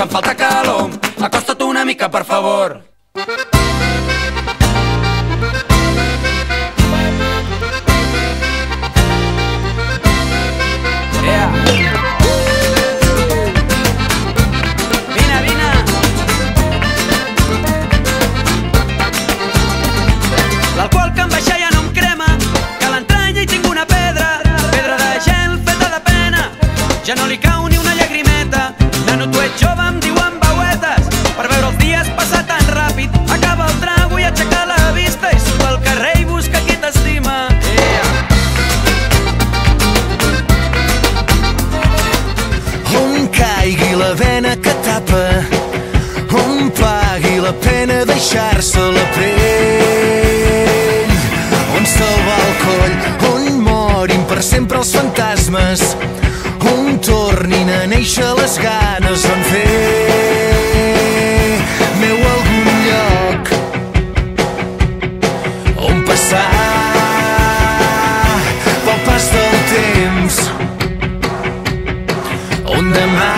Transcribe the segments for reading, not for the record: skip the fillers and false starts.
em falta calor. Acosta't una mica, per favor. L'alcohol que em baixa ja no em crema, que a l'entranya hi tinc una pedra de gel feta de pena. Ja no li cau ni una llagrimeta. Nano, tu ets jove, em diuen veuetes, per veure els dies passar tan ràpid. Acaba el trago i aixecar la vida. fantasmes on tornin a néixer les ganes d'en fer meu algun lloc on passar pel pas del temps, on demà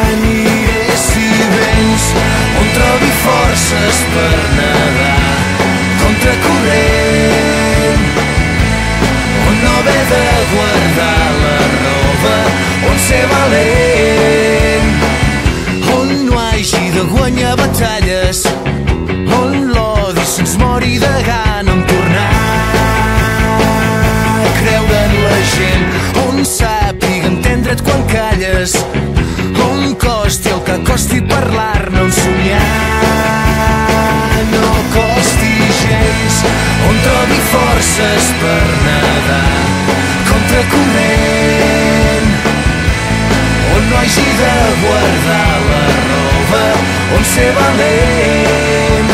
aniré si vens, on trobi forces per nedar contracorrent, on no haver de guardar la roba, on ser valent, on no hagi de guanyar batalles, on l'odi se'ns mori de gana en tornar a creure en la gent, on sàpiga entendre't quan calles, on costi el que costi parlar-ne, on somiar no costi gens, on trobi forces per nedar contracorrent, on no hagi de guardar la roba, on ser valent.